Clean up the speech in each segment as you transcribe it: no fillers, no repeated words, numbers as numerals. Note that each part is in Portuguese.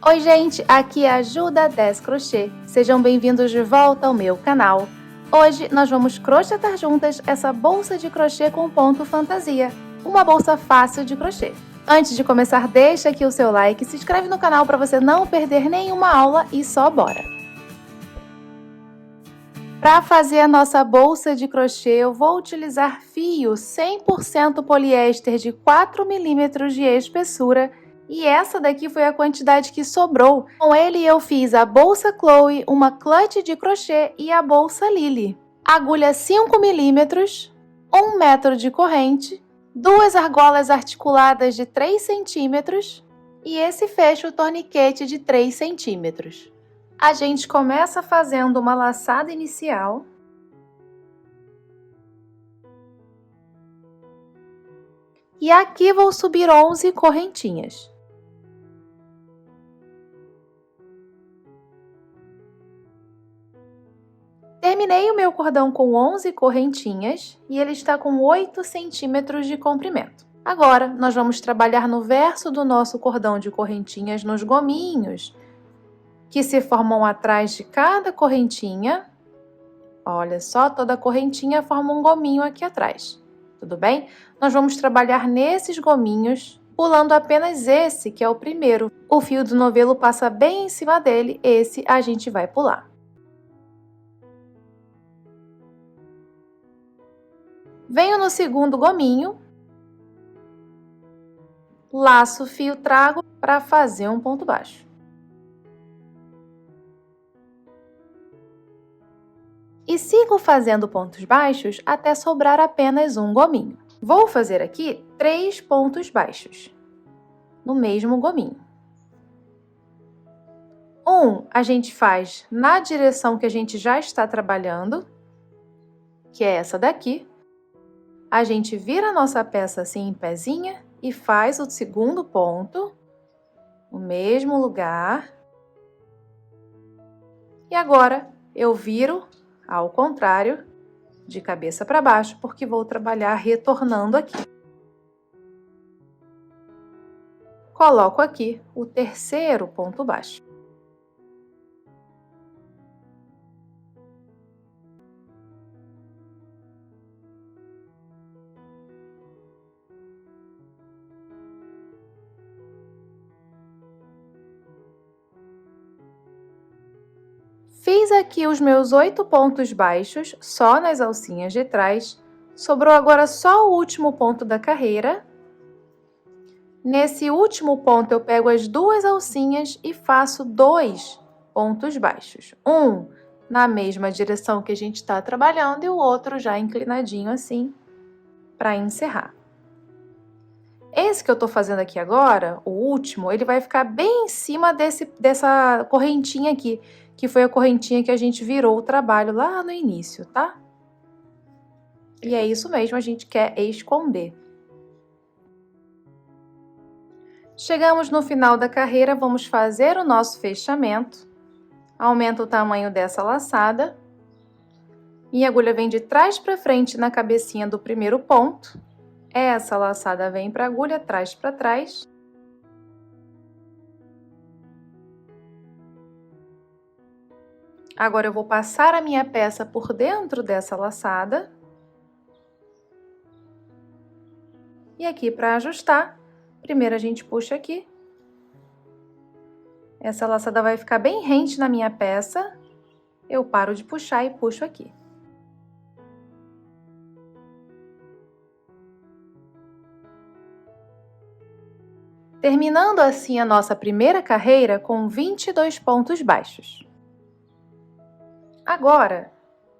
Oi gente, aqui é a Ju da 10 Crochê. Sejam bem-vindos de volta ao meu canal. Hoje nós vamos crochetar juntas essa bolsa de crochê com ponto fantasia, uma bolsa fácil de crochê. Antes de começar, deixa aqui o seu like, se inscreve no canal para você não perder nenhuma aula e só bora! Para fazer a nossa bolsa de crochê, eu vou utilizar fio 100% poliéster de 4 milímetros de espessura. E essa daqui foi a quantidade que sobrou. Com ele eu fiz a bolsa Chloe, uma clutch de crochê e a bolsa Lily. Agulha 5 milímetros, 1 metro de corrente, 2 argolas articuladas de 3 centímetros e esse fecho torniquete de 3 centímetros. A gente começa fazendo uma laçada inicial. E aqui vou subir 11 correntinhas. Terminei o meu cordão com 11 correntinhas e ele está com 8 centímetros de comprimento. Agora, nós vamos trabalhar no verso do nosso cordão de correntinhas nos gominhos, que se formam atrás de cada correntinha. Olha só, toda correntinha forma um gominho aqui atrás, tudo bem? Nós vamos trabalhar nesses gominhos, pulando apenas esse, que é o primeiro. O fio do novelo passa bem em cima dele, esse a gente vai pular. Venho no segundo gominho, laço o fio, trago para fazer um ponto baixo. E sigo fazendo pontos baixos até sobrar apenas um gominho. Vou fazer aqui 3 pontos baixos no mesmo gominho. Um a gente faz na direção que a gente já está trabalhando, que é essa daqui. A gente vira a nossa peça assim em pezinha e faz o segundo ponto no mesmo lugar. E agora eu viro ao contrário, de cabeça para baixo, porque vou trabalhar retornando aqui. Coloco aqui o terceiro ponto baixo. Fiz aqui os meus 8 pontos baixos, só nas alcinhas de trás. Sobrou agora só o último ponto da carreira. Nesse último ponto, eu pego as 2 alcinhas e faço 2 pontos baixos. Um na mesma direção que a gente está trabalhando e o outro já inclinadinho assim, para encerrar. Esse que eu estou fazendo aqui agora, o último, ele vai ficar bem em cima dessa correntinha aqui, que foi a correntinha que a gente virou o trabalho lá no início, tá? E é isso mesmo, a gente quer esconder. Chegamos no final da carreira, vamos fazer o nosso fechamento. Aumenta o tamanho dessa laçada. Minha agulha vem de trás para frente na cabecinha do primeiro ponto. Essa laçada vem para a agulha, traz para trás. Agora eu vou passar a minha peça por dentro dessa laçada. E aqui para ajustar, primeiro a gente puxa aqui. Essa laçada vai ficar bem rente na minha peça. Eu paro de puxar e puxo aqui. Terminando assim a nossa primeira carreira com 22 pontos baixos. Agora,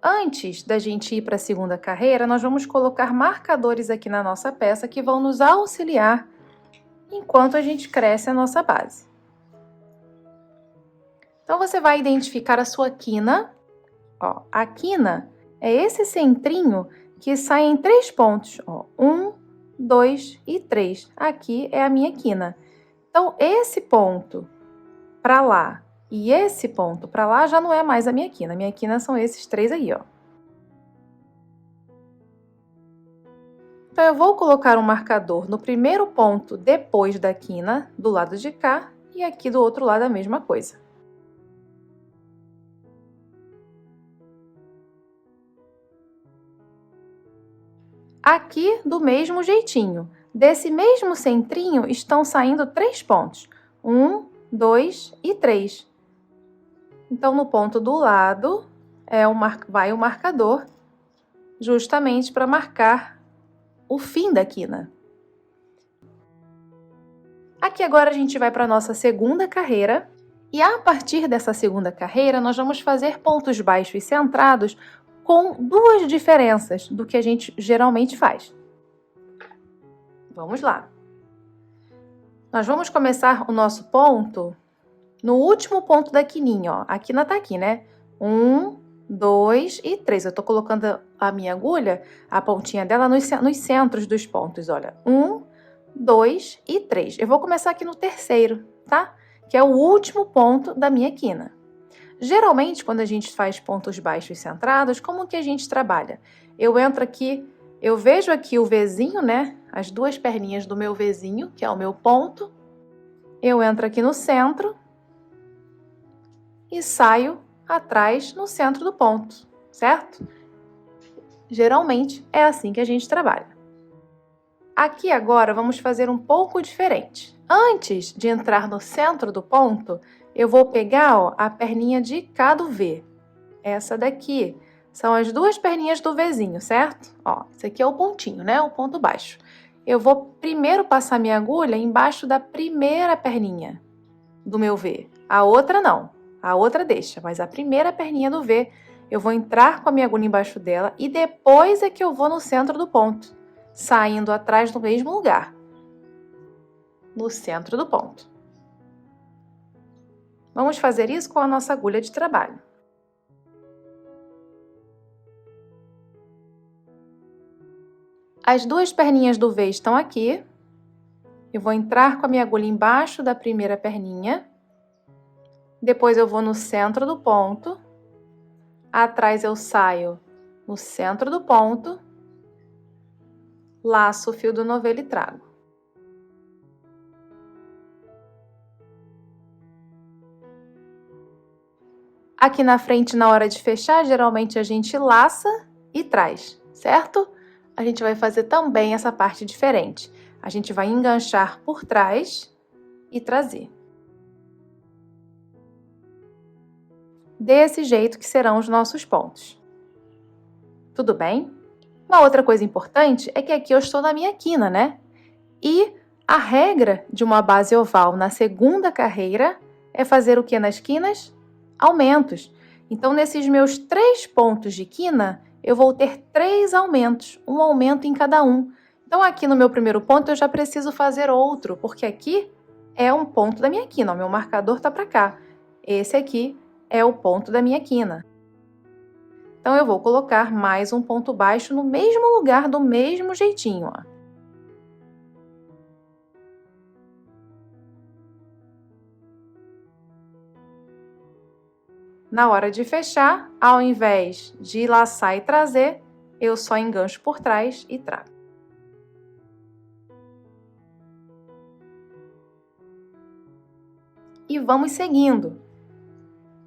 antes da gente ir para a segunda carreira, nós vamos colocar marcadores aqui na nossa peça que vão nos auxiliar enquanto a gente cresce a nossa base. Então, você vai identificar a sua quina. Ó, a quina é esse centrinho que sai em 3 pontos. Ó, 1, 2 e 3. Aqui é a minha quina. Então, esse ponto para lá e esse ponto para lá já não é mais a minha quina. A minha quina são esses 3 aí, ó. Então, eu vou colocar um marcador no primeiro ponto depois da quina, do lado de cá, e aqui do outro lado a mesma coisa. Aqui do mesmo jeitinho. Desse mesmo centrinho estão saindo 3 pontos. 1, 2 e 3. Então, no ponto do lado, vai o marcador, justamente para marcar o fim da quina. Aqui agora a gente vai para a nossa segunda carreira. E a partir dessa segunda carreira, nós vamos fazer pontos baixos e centrados com 2 diferenças do que a gente geralmente faz. Vamos lá. Nós vamos começar o nosso ponto no último ponto da quininha, ó. A quina tá aqui, né? 1, 2 e 3. Eu tô colocando a minha agulha, a pontinha dela, nos centros dos pontos, olha. 1, 2 e 3. Eu vou começar aqui no terceiro, tá? Que é o último ponto da minha quina. Geralmente, quando a gente faz pontos baixos centrados, como que a gente trabalha? Eu entro aqui, eu vejo aqui o Vzinho, né? As 2 perninhas do meu Vzinho, que é o meu ponto. Eu entro aqui no centro e saio atrás no centro do ponto, certo? Geralmente é assim que a gente trabalha. Aqui agora vamos fazer um pouco diferente. Antes de entrar no centro do ponto, eu vou pegar, ó, a perninha de cá do V. Essa daqui são as 2 perninhas do Vzinho, certo? Ó, esse aqui é o pontinho, né? O ponto baixo. Eu vou primeiro passar minha agulha embaixo da primeira perninha do meu V. A outra não. A outra deixa, mas a primeira perninha do V, eu vou entrar com a minha agulha embaixo dela e depois é que eu vou no centro do ponto, saindo atrás do mesmo lugar, no centro do ponto. Vamos fazer isso com a nossa agulha de trabalho. As 2 perninhas do V estão aqui. Eu vou entrar com a minha agulha embaixo da primeira perninha. Depois eu vou no centro do ponto. Atrás eu saio no centro do ponto. Laço o fio do novelo e trago. Aqui na frente, na hora de fechar, geralmente a gente laça e traz, certo? A gente vai fazer também essa parte diferente. A gente vai enganchar por trás e trazer. Desse jeito que serão os nossos pontos. Tudo bem? Uma outra coisa importante é que aqui eu estou na minha quina, né? E a regra de uma base oval na segunda carreira é fazer o que nas quinas? Aumentos. Então, nesses meus 3 pontos de quina, eu vou ter 3 aumentos, um aumento em cada um. Então, aqui no meu primeiro ponto, eu já preciso fazer outro, porque aqui é um ponto da minha quina, o meu marcador está para cá. Esse aqui é o ponto da minha quina. Então, eu vou colocar mais um ponto baixo no mesmo lugar, do mesmo jeitinho, ó. Na hora de fechar, ao invés de laçar e trazer, eu só engancho por trás e trago. E vamos seguindo.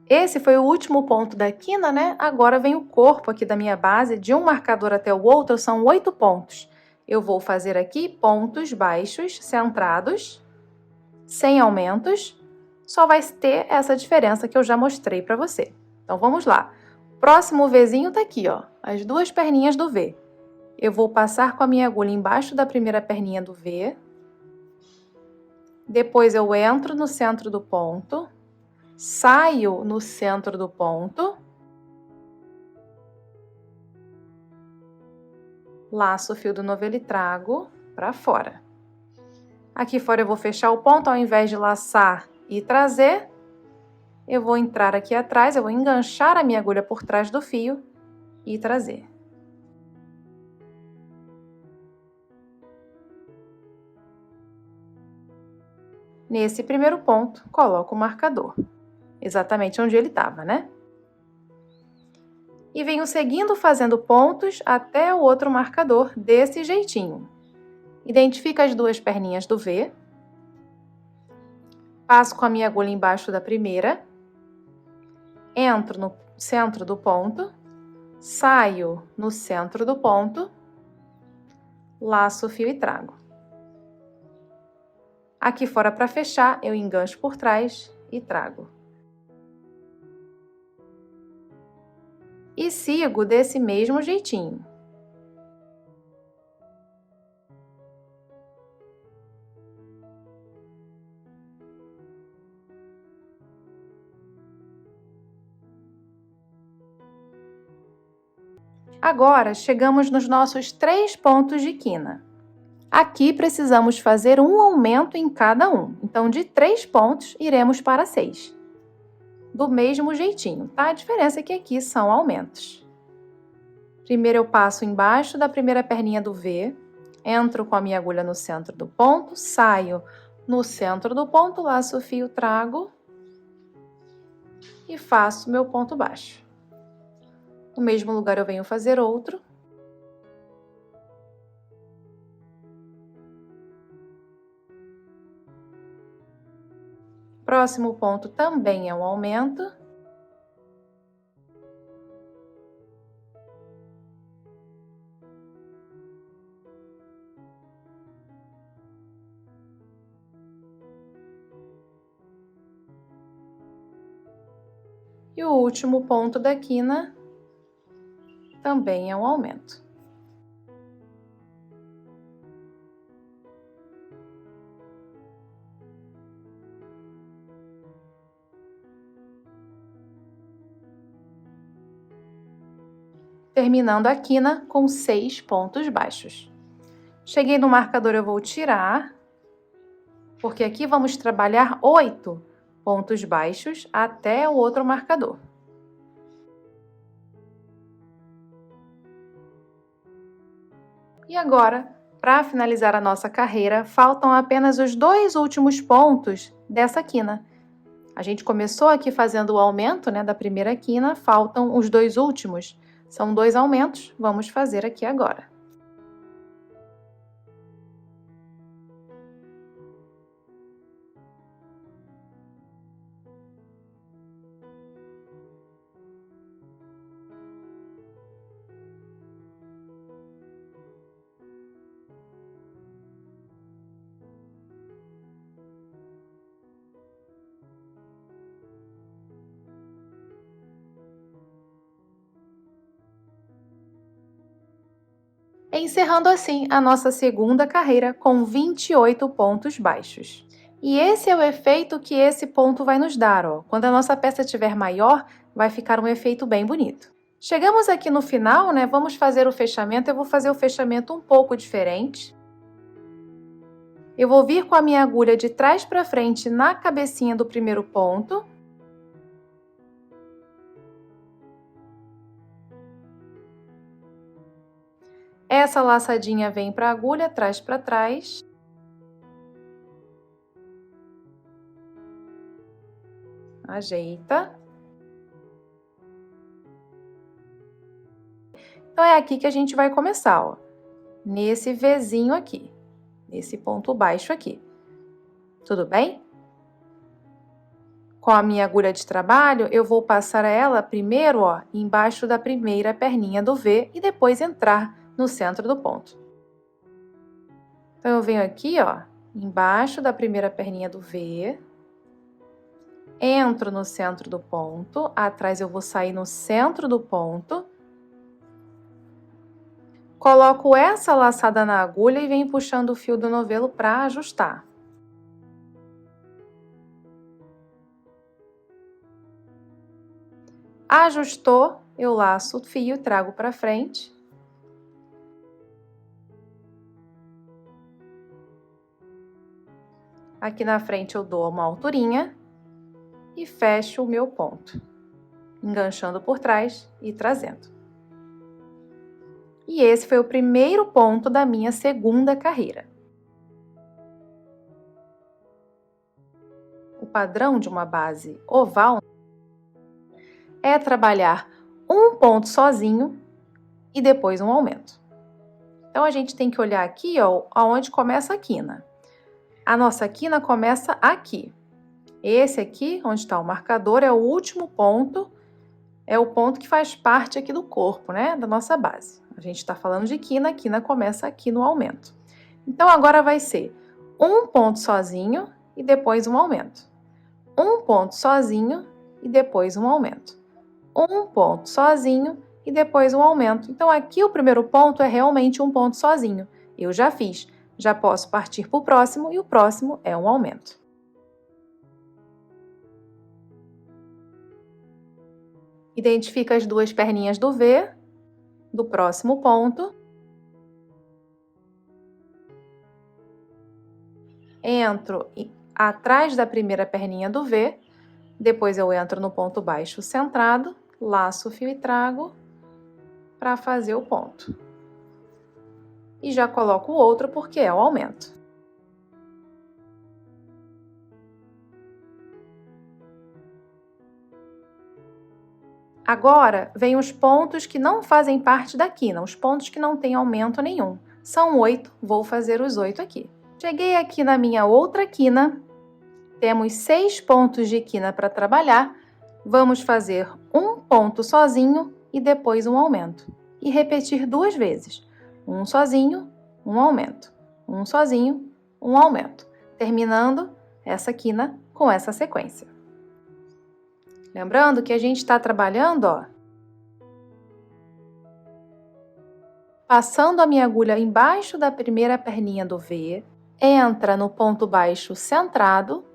Esse foi o último ponto da quina, né? Agora vem o corpo aqui da minha base, de um marcador até o outro, são 8 pontos. Eu vou fazer aqui pontos baixos, centrados, sem aumentos. Só vai ter essa diferença que eu já mostrei para você. Então, vamos lá. O próximo Vzinho tá aqui, ó, as 2 perninhas do V. Eu vou passar com a minha agulha embaixo da primeira perninha do V. Depois eu entro no centro do ponto, saio no centro do ponto, laço o fio do novelo e trago para fora. Aqui fora eu vou fechar o ponto, ao invés de laçar e trazer, eu vou entrar aqui atrás, eu vou enganchar a minha agulha por trás do fio e trazer. Nesse primeiro ponto, coloco o marcador, exatamente onde ele estava, né? E venho seguindo fazendo pontos até o outro marcador, desse jeitinho. Identifica as 2 perninhas do V. Passo com a minha agulha embaixo da primeira, entro no centro do ponto, saio no centro do ponto, laço o fio e trago. Aqui fora para fechar, eu engancho por trás e trago. E sigo desse mesmo jeitinho. Agora, chegamos nos nossos 3 pontos de quina. Aqui precisamos fazer um aumento em cada um. Então, de 3 pontos, iremos para 6. Do mesmo jeitinho, tá? A diferença é que aqui são aumentos. Primeiro eu passo embaixo da primeira perninha do V, entro com a minha agulha no centro do ponto, saio no centro do ponto, laço o fio, trago e faço meu ponto baixo. No mesmo lugar eu venho fazer outro. Próximo ponto também é um aumento. E o último ponto da quina também é um aumento. Terminando a quina com 6 pontos baixos. Cheguei no marcador, eu vou tirar, porque aqui vamos trabalhar 8 pontos baixos até o outro marcador. E agora, para finalizar a nossa carreira, faltam apenas os 2 últimos pontos dessa quina. A gente começou aqui fazendo o aumento, né, da primeira quina, faltam os 2 últimos. São 2 aumentos, vamos fazer aqui agora. Encerrando assim a nossa segunda carreira com 28 pontos baixos. E esse é o efeito que esse ponto vai nos dar, ó. Quando a nossa peça estiver maior, vai ficar um efeito bem bonito. Chegamos aqui no final, né? Vamos fazer o fechamento. Eu vou fazer o fechamento um pouco diferente. Eu vou vir com a minha agulha de trás para frente na cabecinha do primeiro ponto. Essa laçadinha vem para a agulha, traz para trás. Ajeita. Então, é aqui que a gente vai começar, ó. Nesse Vzinho aqui, nesse ponto baixo aqui. Tudo bem? Com a minha agulha de trabalho, eu vou passar ela primeiro, ó, embaixo da primeira perninha do V e depois entrar no centro do ponto. Então, eu venho aqui, ó, embaixo da primeira perninha do V, entro no centro do ponto, atrás eu vou sair no centro do ponto, coloco essa laçada na agulha e venho puxando o fio do novelo para ajustar. Ajustou, eu laço o fio e trago para frente. Aqui na frente eu dou uma alturinha e fecho o meu ponto, enganchando por trás e trazendo. E esse foi o primeiro ponto da minha segunda carreira. O padrão de uma base oval é trabalhar um ponto sozinho e depois um aumento. Então, a gente tem que olhar aqui, ó, aonde começa a quina. A nossa quina começa aqui. Esse aqui, onde está o marcador, é o último ponto, é o ponto que faz parte aqui do corpo, né, da nossa base. A gente está falando de quina, a quina começa aqui no aumento. Então, agora vai ser um ponto sozinho e depois um aumento. Um ponto sozinho e depois um aumento. Um ponto sozinho e depois um aumento. Então, aqui o primeiro ponto é realmente um ponto sozinho. Eu já fiz. Já posso partir para o próximo e o próximo é um aumento. Identifica as duas perninhas do V, do próximo ponto. Entro atrás da primeira perninha do V, depois eu entro no ponto baixo centrado, laço o fio e trago para fazer o ponto. E já coloco o outro porque é o aumento. Agora, vem os pontos que não fazem parte da quina, os pontos que não têm aumento nenhum. São 8, vou fazer os 8 aqui. Cheguei aqui na minha outra quina, temos 6 pontos de quina para trabalhar. Vamos fazer um ponto sozinho e depois um aumento. E repetir 2 vezes. Um sozinho, um aumento. Um sozinho, um aumento. Terminando essa quina com essa sequência. Lembrando que a gente está trabalhando, ó, passando a minha agulha embaixo da primeira perninha do V, entra no ponto baixo centrado,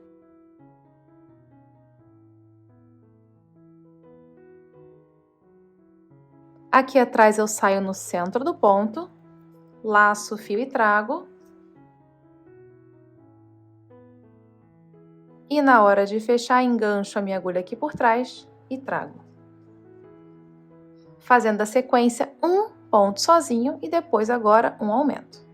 aqui atrás eu saio no centro do ponto, laço o fio e trago, e na hora de fechar, engancho a minha agulha aqui por trás e trago. Fazendo a sequência um ponto sozinho e depois agora um aumento.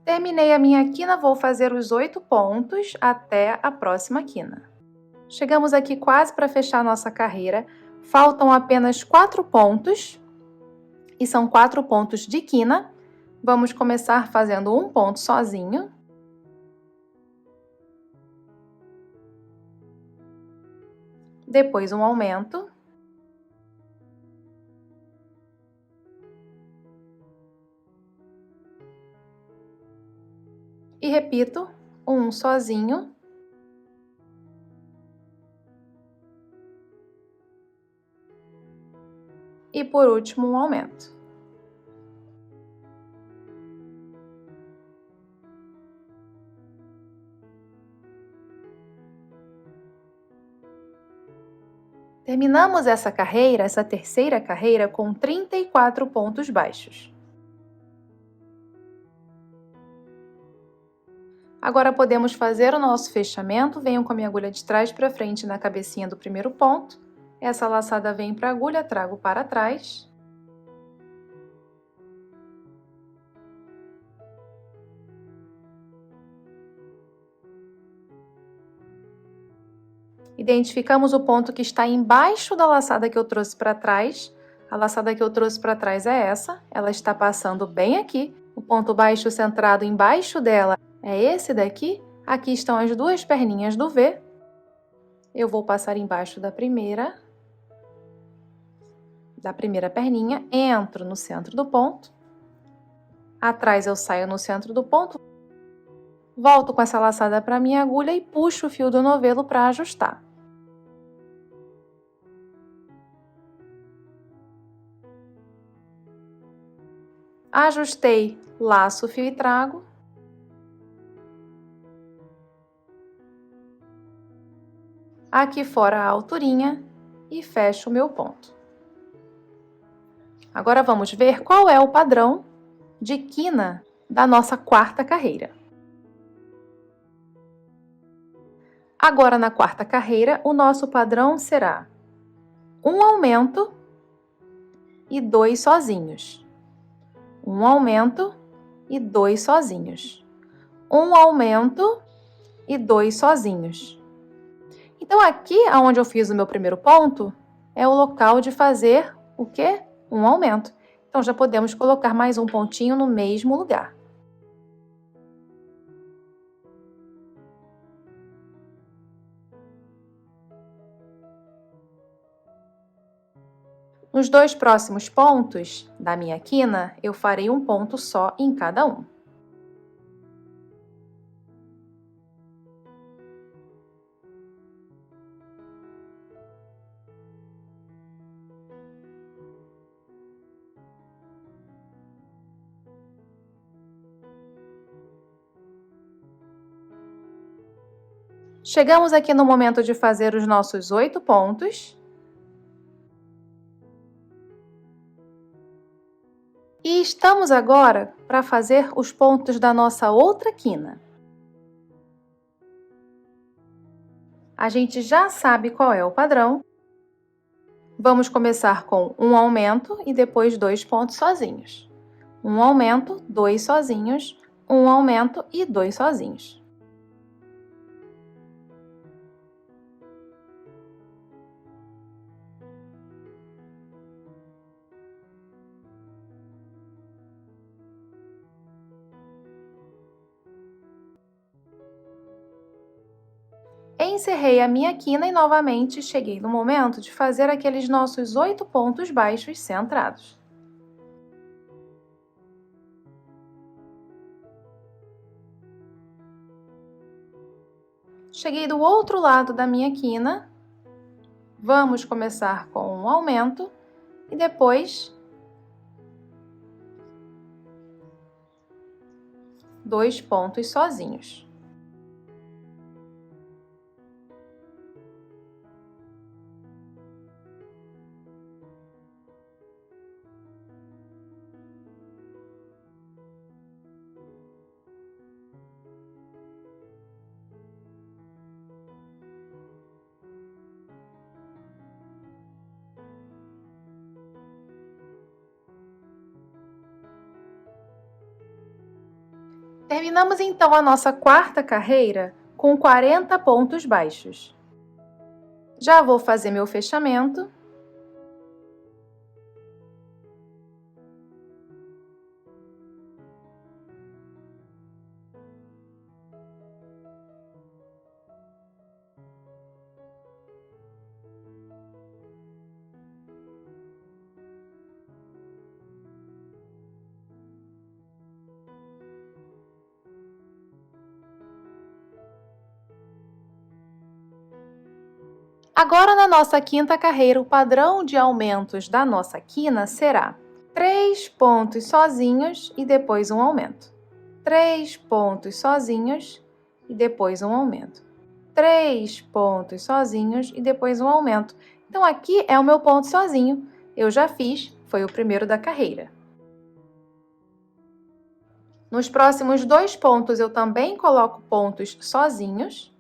Terminei a minha quina, vou fazer os 8 pontos até a próxima quina. Chegamos aqui quase para fechar a nossa carreira. Faltam apenas 4 pontos, e são 4 pontos de quina. Vamos começar fazendo um ponto sozinho. Depois um aumento. E repito, um sozinho. E por último, um aumento. Terminamos essa carreira, essa terceira carreira, com 34 pontos baixos. Agora podemos fazer o nosso fechamento. Venho com a minha agulha de trás para frente na cabecinha do primeiro ponto. Essa laçada vem para a agulha, trago para trás. Identificamos o ponto que está embaixo da laçada que eu trouxe para trás. A laçada que eu trouxe para trás é essa, ela está passando bem aqui. O ponto baixo centrado embaixo dela é esse daqui. Aqui estão as duas perninhas do V. Eu vou passar embaixo da primeira perninha, entro no centro do ponto. Atrás eu saio no centro do ponto. Volto com essa laçada para minha agulha e puxo o fio do novelo para ajustar. Ajustei, laço o fio e trago. aqui fora a alturinha e fecho o meu ponto. Agora vamos ver qual é o padrão de quina da nossa quarta carreira. Agora, na quarta carreira, o nosso padrão será um aumento e 2 sozinhos. Um aumento e 2 sozinhos. Um aumento e 2 sozinhos. Então, aqui onde eu fiz o meu primeiro ponto, é o local de fazer o quê? Um aumento. Então, já podemos colocar mais um pontinho no mesmo lugar. Nos 2 próximos pontos da minha quina, eu farei um ponto só em cada um. Chegamos aqui no momento de fazer os nossos 8 pontos. E estamos agora para fazer os pontos da nossa outra quina. A gente já sabe qual é o padrão. Vamos começar com um aumento e depois 2 pontos sozinhos. Um aumento, 2 sozinhos, um aumento e 2 sozinhos. Encerrei a minha quina e novamente cheguei no momento de fazer aqueles nossos 8 pontos baixos centrados. Cheguei do outro lado da minha quina. Vamos começar com um aumento e depois 2 pontos sozinhos. Terminamos então a nossa quarta carreira com 40 pontos baixos. Já vou fazer meu fechamento. Agora, na nossa quinta carreira, o padrão de aumentos da nossa quina será 3 pontos sozinhos e depois um aumento. 3 pontos sozinhos e depois um aumento. 3 pontos sozinhos e depois um aumento. Então, aqui é o meu ponto sozinho. Eu já fiz, foi o primeiro da carreira. Nos próximos 2 pontos, eu também coloco pontos sozinhos.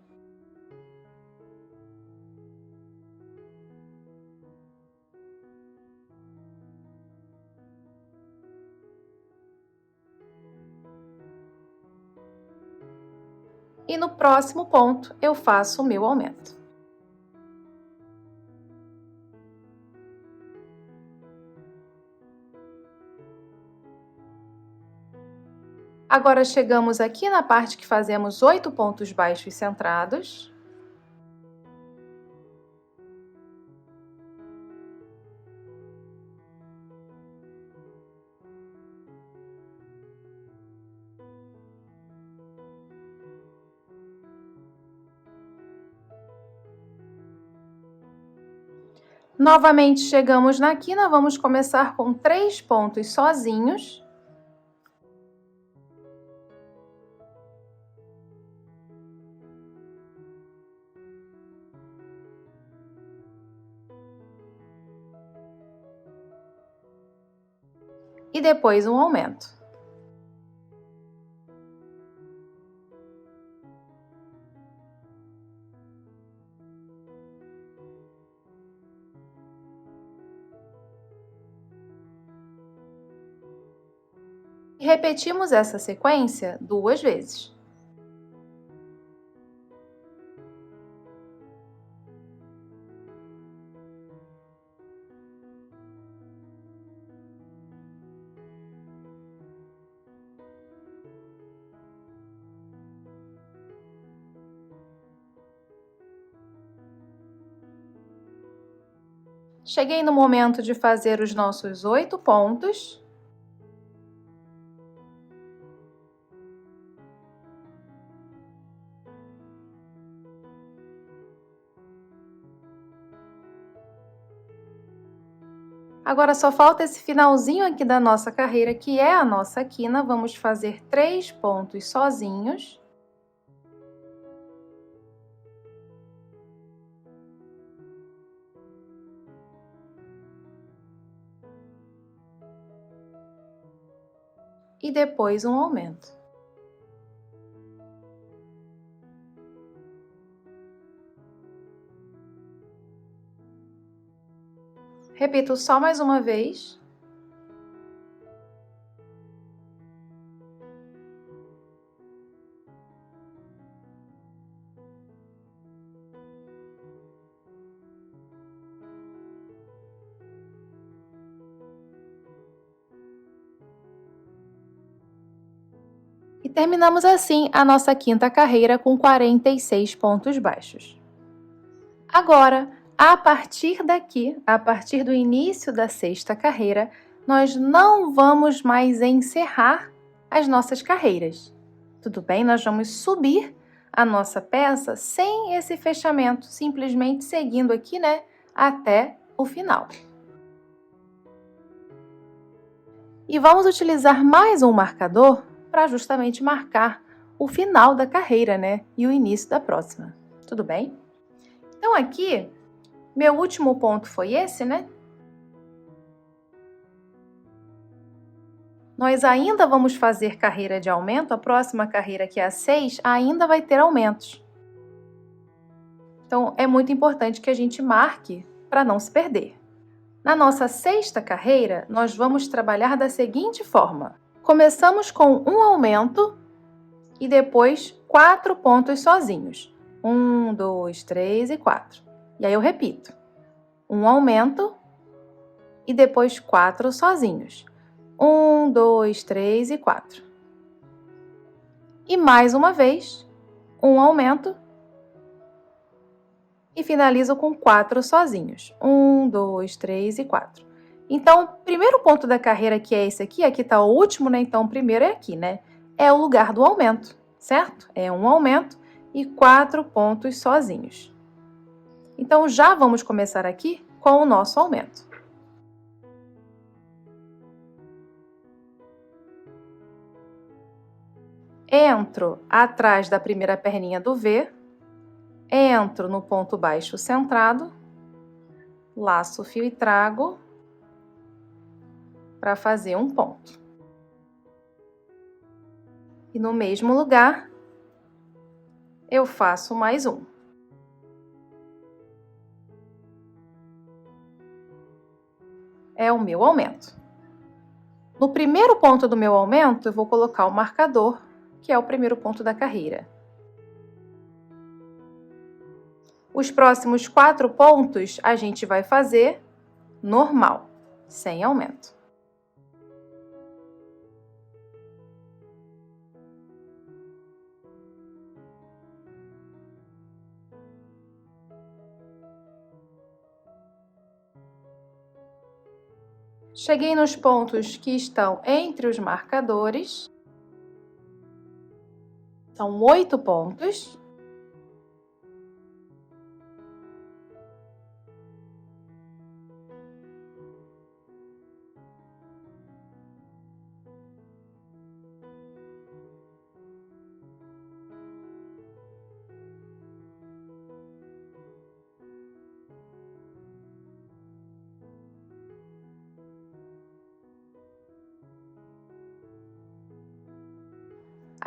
E no próximo ponto, eu faço o meu aumento. Agora, chegamos aqui na parte que fazemos 8 pontos baixos centrados. Novamente chegamos na quina, vamos começar com 3 pontos sozinhos. e depois um aumento. E repetimos essa sequência 2 vezes. Cheguei no momento de fazer os nossos 8 pontos. Agora só falta esse finalzinho aqui da nossa carreira, que é a nossa quina. Vamos fazer 3 pontos sozinhos. E depois um aumento. Repito só mais uma vez. E terminamos assim a nossa quinta carreira com 46 pontos baixos. Agora, a partir daqui, a partir do início da sexta carreira, nós não vamos mais encerrar as nossas carreiras. Tudo bem? Nós vamos subir a nossa peça sem esse fechamento, simplesmente seguindo aqui, né, até o final. E vamos utilizar mais um marcador para justamente marcar o final da carreira, né, e o início da próxima. Tudo bem? Então aqui, meu último ponto foi esse, né? Nós ainda vamos fazer carreira de aumento, a próxima carreira, que é a 6, ainda vai ter aumentos. Então, é muito importante que a gente marque para não se perder. Na nossa sexta carreira, nós vamos trabalhar da seguinte forma. Começamos com um aumento e depois 4 pontos sozinhos. 1, 2, 3 e 4. E aí eu repito. Um aumento e depois 4 sozinhos. 1, 2, 3 e 4. E mais uma vez, um aumento e finalizo com 4 sozinhos. 1, 2, 3 e 4. Então, o primeiro ponto da carreira, que é esse aqui está o último, né? Então, o primeiro é aqui, né? É o lugar do aumento, certo? É um aumento e 4 pontos sozinhos. Então, já vamos começar aqui com o nosso aumento. Entro atrás da primeira perninha do V, entro no ponto baixo centrado, laço o fio e trago para fazer um ponto. E no mesmo lugar, eu faço mais um. É o meu aumento. No primeiro ponto do meu aumento, eu vou colocar o marcador, que é o primeiro ponto da carreira. Os próximos 4 pontos a gente vai fazer normal, sem aumento. Cheguei nos pontos que estão entre os marcadores. São 8 pontos.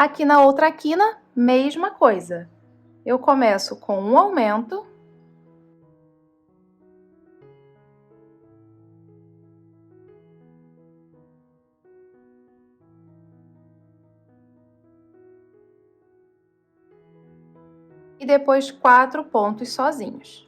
Aqui na outra quina, mesma coisa. Eu começo com um aumento. E depois 4 pontos sozinhos.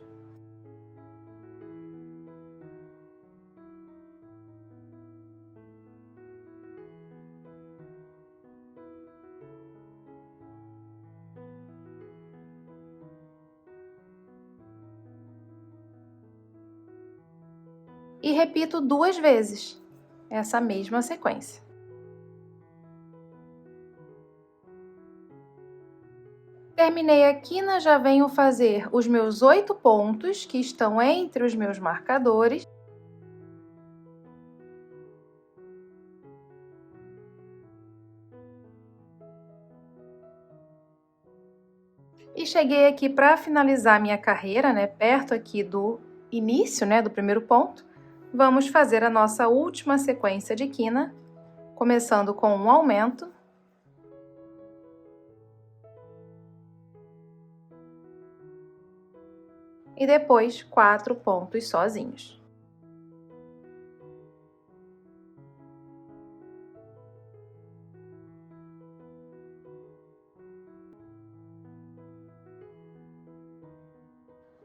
E repito 2 vezes essa mesma sequência. Terminei a quina, já venho fazer os meus 8 pontos que estão entre os meus marcadores. E cheguei aqui para finalizar minha carreira, né, perto aqui do início, né, do primeiro ponto. Vamos fazer a nossa última sequência de quina, começando com um aumento. E depois 4 pontos sozinhos.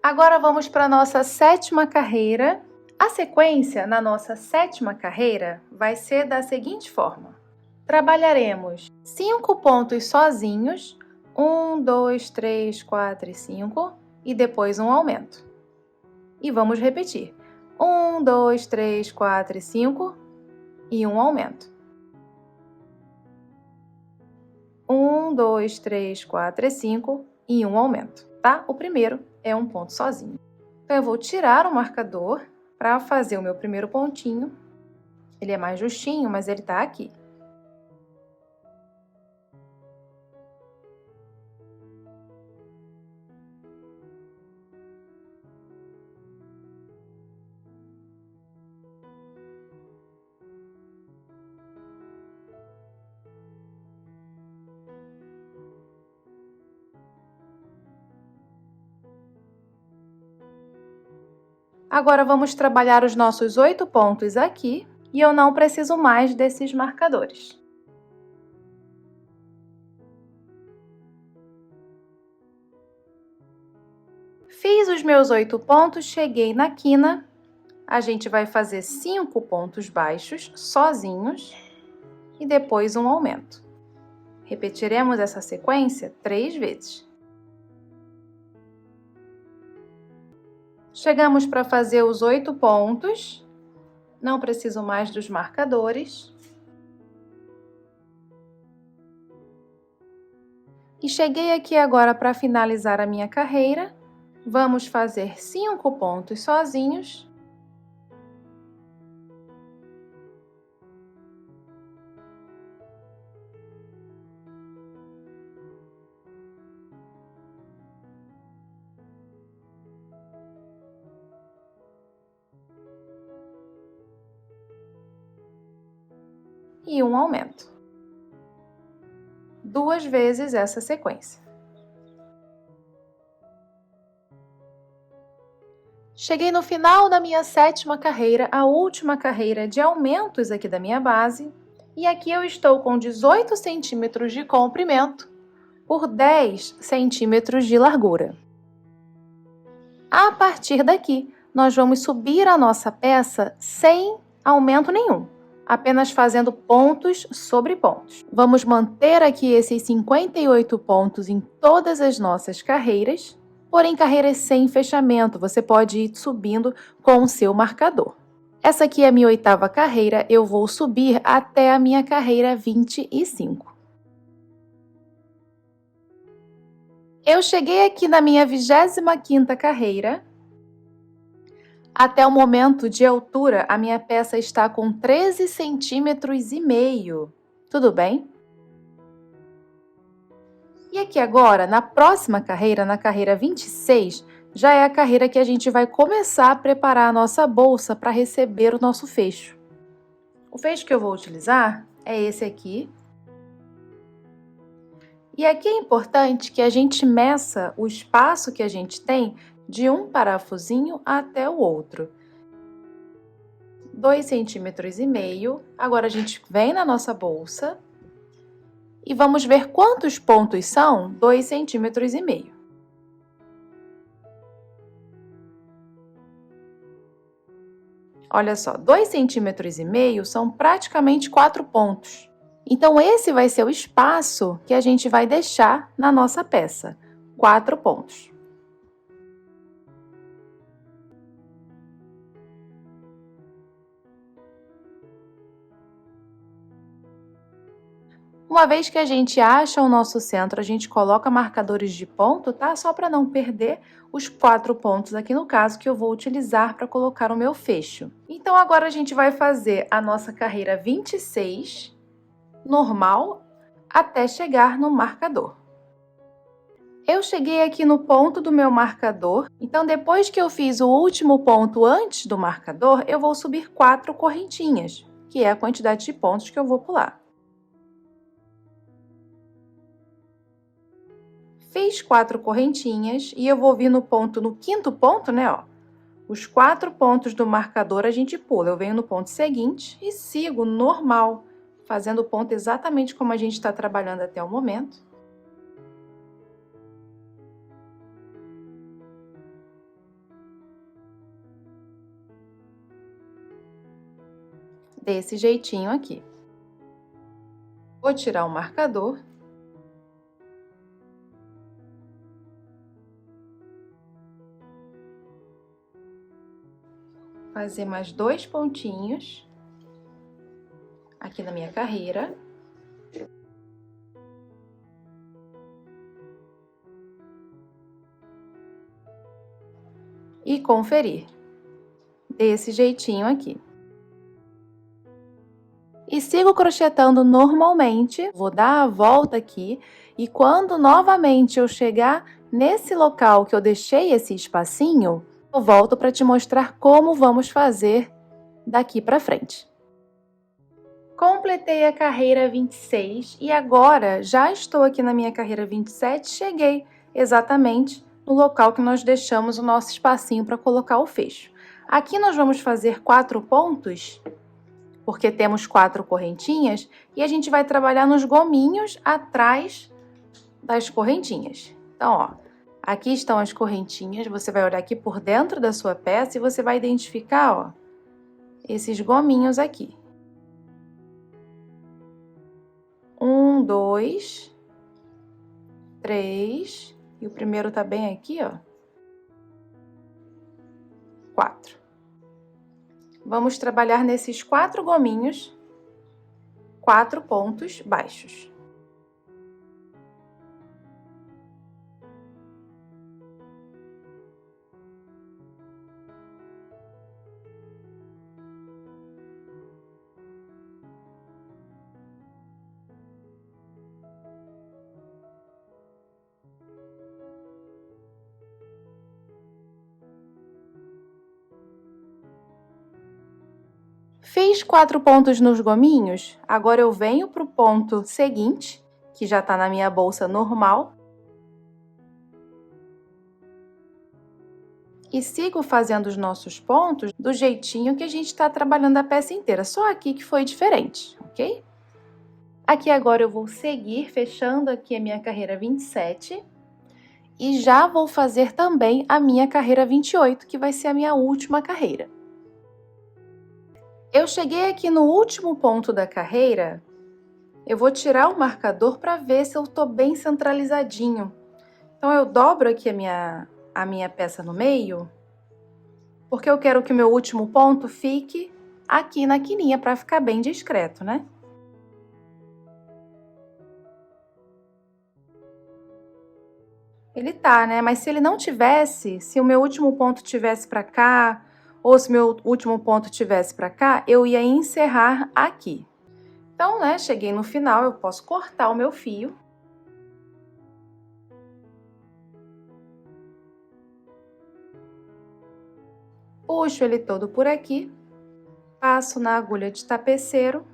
Agora vamos para a nossa 7ª carreira. A sequência na nossa 7ª carreira vai ser da seguinte forma. Trabalharemos 5 pontos sozinhos, 1, 2, 3, 4 e 5, e depois um aumento. E vamos repetir. 1, 2, 3, 4 e 5 e um aumento. 1, 2, 3, 4 e 5 e um aumento, tá? O primeiro é um ponto sozinho. Então, eu vou tirar o marcador para fazer o meu primeiro pontinho. Ele é mais justinho, mas ele tá aqui. Agora, vamos trabalhar os nossos 8 pontos aqui, e eu não preciso mais desses marcadores. Fiz os meus 8 pontos, cheguei na quina, a gente vai fazer 5 pontos baixos, sozinhos, e depois um aumento. Repetiremos essa sequência 3 vezes. Chegamos para fazer os 8 pontos, não preciso mais dos marcadores. E cheguei aqui agora para finalizar a minha carreira. Vamos fazer 5 pontos sozinhos. E um aumento. 2 vezes essa sequência. Cheguei no final da minha 7ª carreira, a última carreira de aumentos aqui da minha base, e aqui eu estou com 18 centímetros de comprimento por 10 centímetros de largura. A partir daqui, nós vamos subir a nossa peça sem aumento nenhum, apenas fazendo pontos sobre pontos. Vamos manter aqui esses 58 pontos em todas as nossas carreiras, porém carreiras sem fechamento, você pode ir subindo com o seu marcador. Essa aqui é a minha 8ª carreira, eu vou subir até a minha carreira 25. Eu cheguei aqui na minha 25ª carreira. Até o momento de altura, a minha peça está com 13 centímetros e meio. Tudo bem? E aqui agora, na próxima carreira, na carreira 26, já é a carreira que a gente vai começar a preparar a nossa bolsa para receber o nosso fecho. O fecho que eu vou utilizar é esse aqui. E aqui é importante que a gente meça o espaço que a gente tem de um parafusinho até o outro. 2,5 centímetros. Agora a gente vem na nossa bolsa e vamos ver quantos pontos são 2,5 centímetros. Olha só, 2,5 centímetros são praticamente 4 pontos. Então, esse vai ser o espaço que a gente vai deixar na nossa peça, 4 pontos. Uma vez que a gente acha o nosso centro, a gente coloca marcadores de ponto, tá? Só para não perder os 4 pontos aqui no caso que eu vou utilizar para colocar o meu fecho. Então, agora a gente vai fazer a nossa carreira 26, normal, até chegar no marcador. Eu cheguei aqui no ponto do meu marcador, então depois que eu fiz o último ponto antes do marcador, eu vou subir 4 correntinhas, que é a quantidade de pontos que eu vou pular. Fiz 4 correntinhas e eu vou vir no quinto ponto, né, ó. Os 4 pontos do marcador a gente pula. Eu venho no ponto seguinte e sigo normal, fazendo o ponto exatamente como a gente está trabalhando até o momento. Desse jeitinho aqui. Vou tirar o marcador. Fazer mais 2 pontinhos aqui na minha carreira. E conferir. Desse jeitinho aqui. E sigo crochetando normalmente, vou dar a volta aqui e quando novamente eu chegar nesse local que eu deixei esse espacinho, eu volto para te mostrar como vamos fazer daqui para frente. Completei a carreira 26 e agora já estou aqui na minha carreira 27, cheguei exatamente no local que nós deixamos o nosso espacinho para colocar o fecho. Aqui nós vamos fazer 4 pontos, porque temos 4 correntinhas, e a gente vai trabalhar nos gominhos atrás das correntinhas. Então, ó, aqui estão as correntinhas, você vai olhar aqui por dentro da sua peça e você vai identificar, ó, esses gominhos aqui. 1, 2, 3, e o primeiro tá bem aqui, ó. 4. Vamos trabalhar nesses 4 gominhos, 4 pontos baixos. Fiz 4 pontos nos gominhos, agora eu venho para o ponto seguinte, que já está na minha bolsa normal. E sigo fazendo os nossos pontos do jeitinho que a gente está trabalhando a peça inteira, só aqui que foi diferente, ok? Aqui agora eu vou seguir fechando aqui a minha carreira 27 e já vou fazer também a minha carreira 28, que vai ser a minha última carreira. Eu cheguei aqui no último ponto da carreira, eu vou tirar o marcador para ver se eu estou bem centralizadinho. Então, eu dobro aqui a minha peça no meio, porque eu quero que o meu último ponto fique aqui na quininha, para ficar bem discreto, né? Ele tá, né? Mas se ele não tivesse, se o meu último ponto tivesse para cá, ou se meu último ponto tivesse para cá, eu ia encerrar aqui. Então, né, cheguei no final, eu posso cortar o meu fio. Puxo ele todo por aqui, passo na agulha de tapeceiro.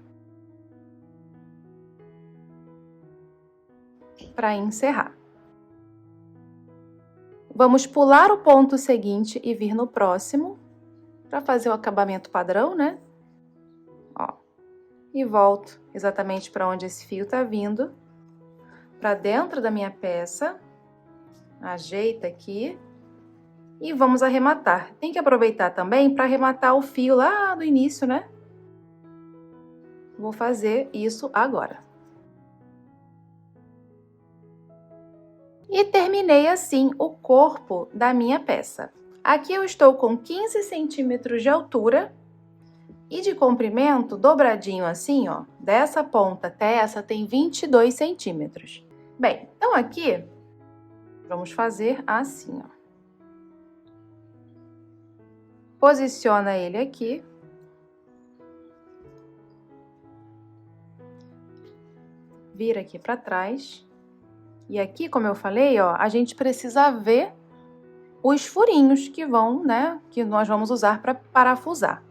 para encerrar. Vamos pular o ponto seguinte e vir no próximo, para fazer o acabamento padrão, né? Ó, e volto exatamente para onde esse fio tá vindo, para dentro da minha peça, ajeita aqui e vamos arrematar. Tem que aproveitar também para arrematar o fio lá do início, né? Vou fazer isso agora. E terminei assim o corpo da minha peça. Aqui eu estou com 15 centímetros de altura e de comprimento, dobradinho assim, ó, dessa ponta até essa tem 22 centímetros. Bem, então aqui vamos fazer assim, ó. Posiciona ele aqui. Vira aqui para trás. E aqui, como eu falei, ó, a gente precisa ver os furinhos que vão, né, que nós vamos usar para parafusar.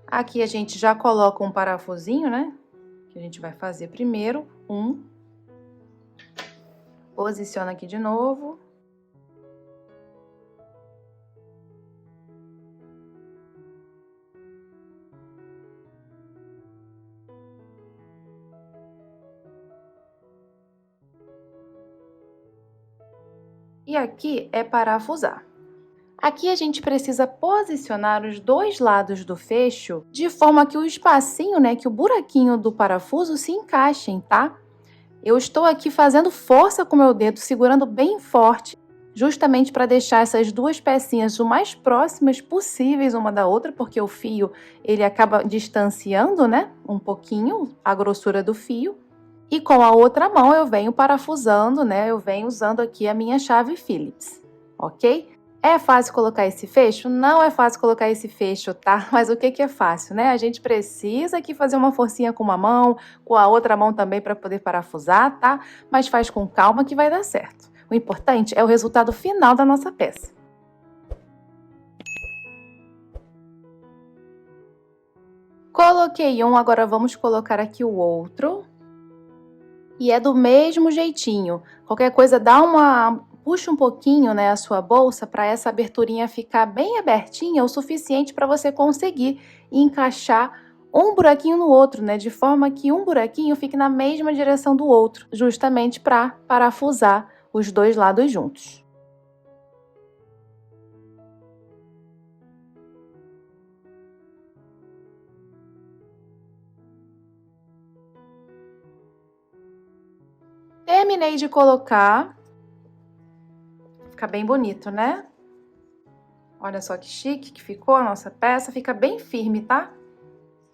Aqui a gente já coloca um parafusinho, né, que a gente vai fazer primeiro, posiciona aqui de novo. E aqui é parafusar. Aqui a gente precisa posicionar os dois lados do fecho de forma que o espacinho, né, que o buraquinho do parafuso se encaixem, tá? Eu estou aqui fazendo força com o meu dedo, segurando bem forte, justamente para deixar essas duas pecinhas o mais próximas possíveis uma da outra, porque o fio, ele acaba distanciando, né, um pouquinho a grossura do fio. E com a outra mão eu venho parafusando, né, eu venho usando aqui a minha chave Phillips, ok? É fácil colocar esse fecho? Não é fácil colocar esse fecho, tá? Mas o que é fácil, né? A gente precisa aqui fazer uma forcinha com uma mão, com a outra mão também para poder parafusar, tá? Mas faz com calma que vai dar certo. O importante é o resultado final da nossa peça. Coloquei um, agora vamos colocar aqui o outro. E é do mesmo jeitinho. Qualquer coisa, puxa um pouquinho, né, a sua bolsa para essa aberturinha ficar bem abertinha, o suficiente para você conseguir encaixar um buraquinho no outro, né, de forma que um buraquinho fique na mesma direção do outro, justamente para parafusar os dois lados juntos. Terminei de colocar. Fica bem bonito, né? Olha só que chique que ficou a nossa peça. Fica bem firme, tá?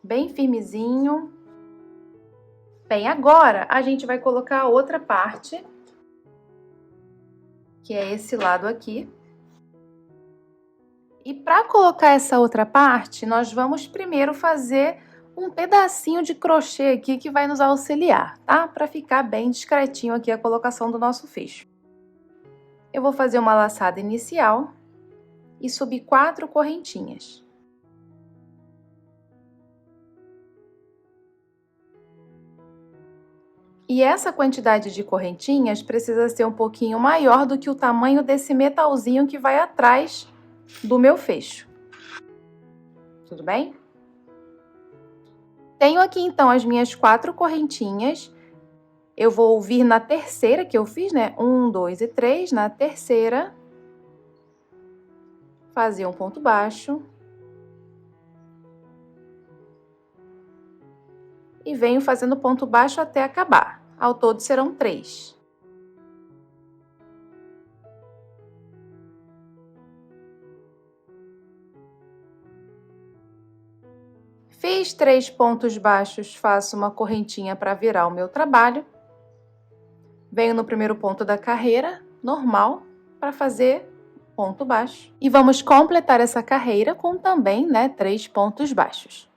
Bem firmezinho. Bem, agora a gente vai colocar a outra parte, que é esse lado aqui. E para colocar essa outra parte, nós vamos primeiro fazer um pedacinho de crochê aqui que vai nos auxiliar, tá? Para ficar bem discretinho aqui a colocação do nosso fecho. Eu vou fazer uma laçada inicial e subir 4 correntinhas. E essa quantidade de correntinhas precisa ser um pouquinho maior do que o tamanho desse metalzinho que vai atrás do meu fecho. Tudo bem? Tenho aqui então as minhas 4 correntinhas. Eu vou vir na terceira que eu fiz, né? 1, 2 e 3. Na terceira, fazer um ponto baixo. E venho fazendo ponto baixo até acabar. Ao todo serão 3. Fiz 3 pontos baixos, faço uma correntinha para virar o meu trabalho. Venho no primeiro ponto da carreira, normal, para fazer ponto baixo. E vamos completar essa carreira com também, né, 3 pontos baixos.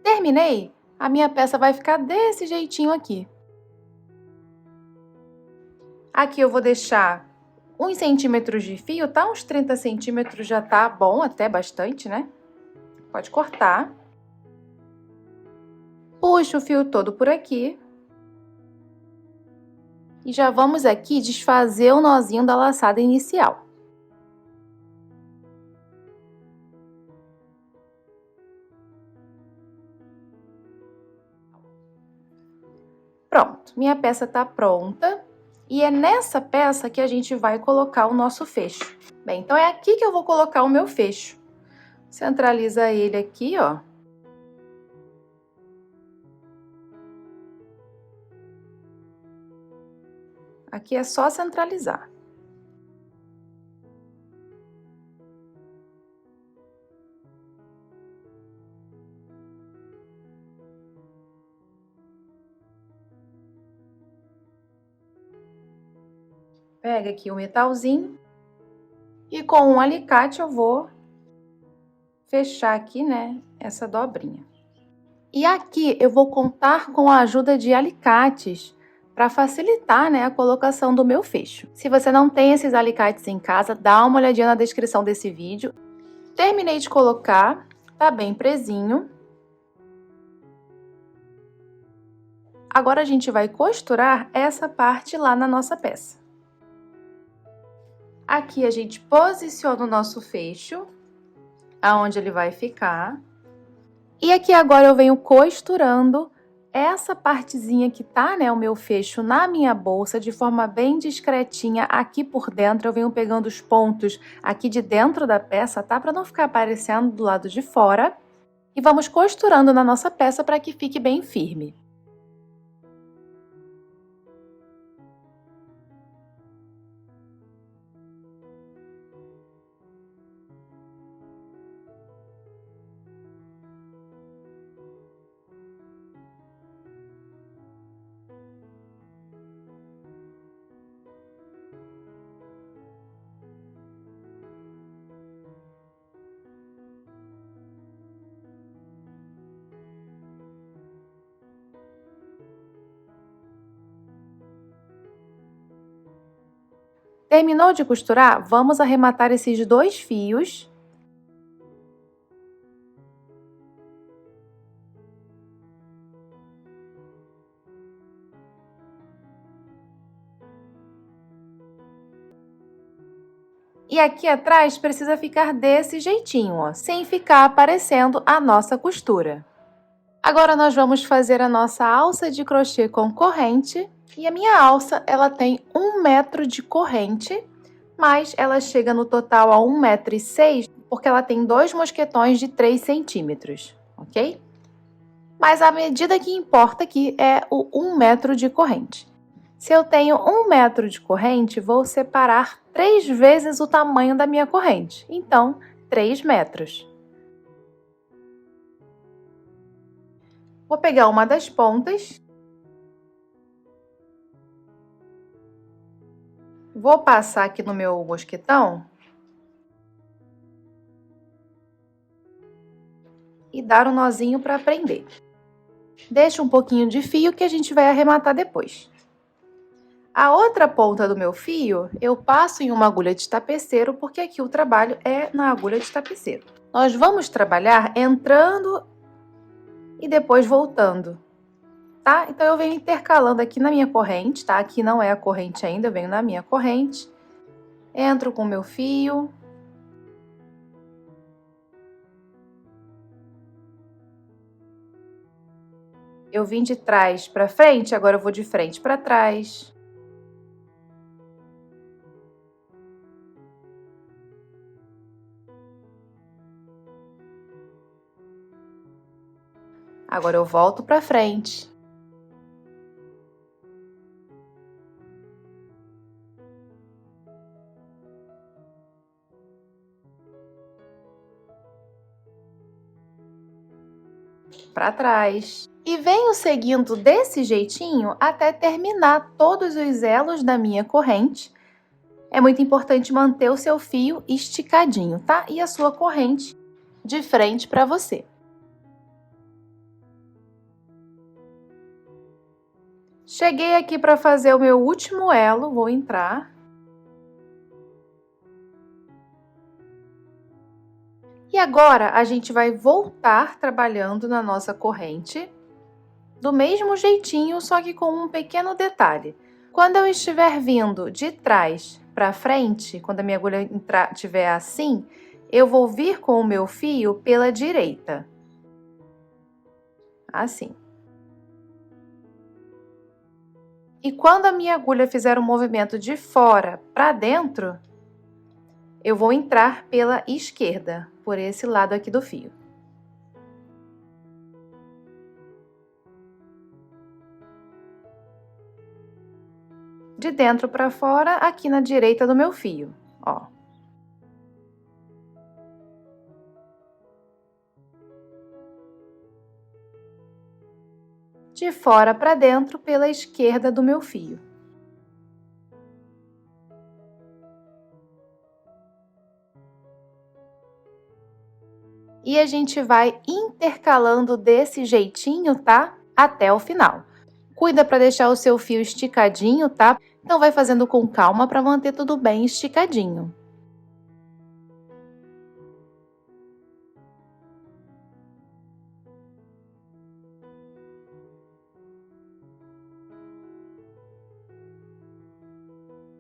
Terminei? a minha peça vai ficar desse jeitinho aqui. Aqui eu vou deixar uns centímetros de fio, tá? Uns 30 centímetros já tá bom, até bastante, né? Pode cortar. Puxa o fio todo por aqui. E já vamos aqui desfazer o nozinho da laçada inicial. Pronto, minha peça tá pronta. E é nessa peça que a gente vai colocar o nosso fecho. Bem, então é aqui que eu vou colocar o meu fecho. Centraliza ele aqui, ó. Aqui é só centralizar. Pega aqui o metalzinho e com um alicate eu vou fechar aqui, né, essa dobrinha. E aqui eu vou contar com a ajuda de alicates para facilitar, né, a colocação do meu fecho. Se você não tem esses alicates em casa, dá uma olhadinha na descrição desse vídeo. Terminei de colocar, tá bem presinho. Agora a gente vai costurar essa parte lá na nossa peça. Aqui a gente posiciona o nosso fecho, aonde ele vai ficar. E aqui agora eu venho costurando essa partezinha que tá, né, o meu fecho na minha bolsa, de forma bem discretinha aqui por dentro. Eu venho pegando os pontos aqui de dentro da peça, tá? Para não ficar aparecendo do lado de fora. E vamos costurando na nossa peça para que fique bem firme. Terminou de costurar? Vamos arrematar esses dois fios. E aqui atrás precisa ficar desse jeitinho, ó, sem ficar aparecendo a nossa costura. Agora nós vamos fazer a nossa alça de crochê com corrente. E a minha alça, ela tem 1 metro de corrente, mas ela chega no total a 1,6 m, porque ela tem 2 mosquetões de 3 centímetros, ok? Mas a medida que importa aqui é o 1 metro de corrente. Se eu tenho 1 metro de corrente, vou separar 3 vezes o tamanho da minha corrente. Então, 3 metros. Vou pegar uma das pontas. Vou passar aqui no meu mosquetão. E dar um nozinho para prender. Deixa um pouquinho de fio que a gente vai arrematar depois. A outra ponta do meu fio, eu passo em uma agulha de tapeceiro, porque aqui o trabalho é na agulha de tapeceiro. Nós vamos trabalhar entrando e depois voltando, tá? Então, eu venho intercalando aqui na minha corrente, tá? Aqui não é a corrente ainda, eu venho na minha corrente. Entro com o meu fio. Eu vim de trás para frente, agora eu vou de frente para trás. Agora eu volto para frente. Para trás. E venho seguindo desse jeitinho até terminar todos os elos da minha corrente. É muito importante manter o seu fio esticadinho, tá? E a sua corrente de frente para você. Cheguei aqui para fazer o meu último elo, vou entrar. E agora a gente vai voltar trabalhando na nossa corrente, do mesmo jeitinho, só que com um pequeno detalhe. Quando eu estiver vindo de trás para frente, quando a minha agulha estiver assim, eu vou vir com o meu fio pela direita. Assim. E quando a minha agulha fizer um movimento de fora para dentro, eu vou entrar pela esquerda, por esse lado aqui do fio. De dentro para fora, aqui na direita do meu fio, ó. De fora para dentro pela esquerda do meu fio. E a gente vai intercalando desse jeitinho, tá? Até o final. Cuida para deixar o seu fio esticadinho, tá? Então vai fazendo com calma para manter tudo bem esticadinho.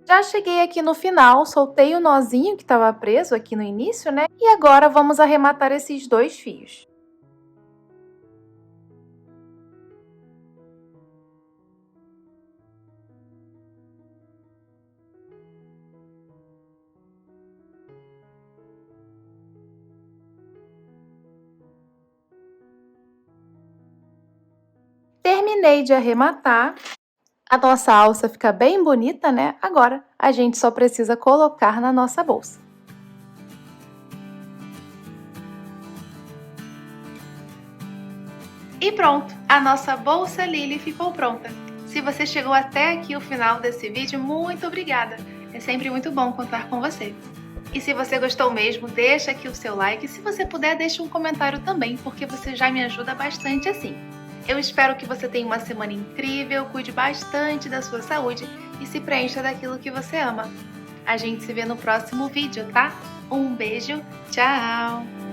Já cheguei aqui no final, soltei o nozinho que estava preso aqui no início, né? E agora vamos arrematar esses 2 fios. Terminei de arrematar. A nossa alça fica bem bonita, né? Agora a gente só precisa colocar na nossa bolsa. E pronto, a nossa bolsa Lily ficou pronta. Se você chegou até aqui o final desse vídeo, muito obrigada! É sempre muito bom contar com você. E se você gostou mesmo, deixa aqui o seu like e se você puder, deixa um comentário também, porque você já me ajuda bastante assim. Eu espero que você tenha uma semana incrível, cuide bastante da sua saúde e se preencha daquilo que você ama. A gente se vê no próximo vídeo, tá? Um beijo, tchau!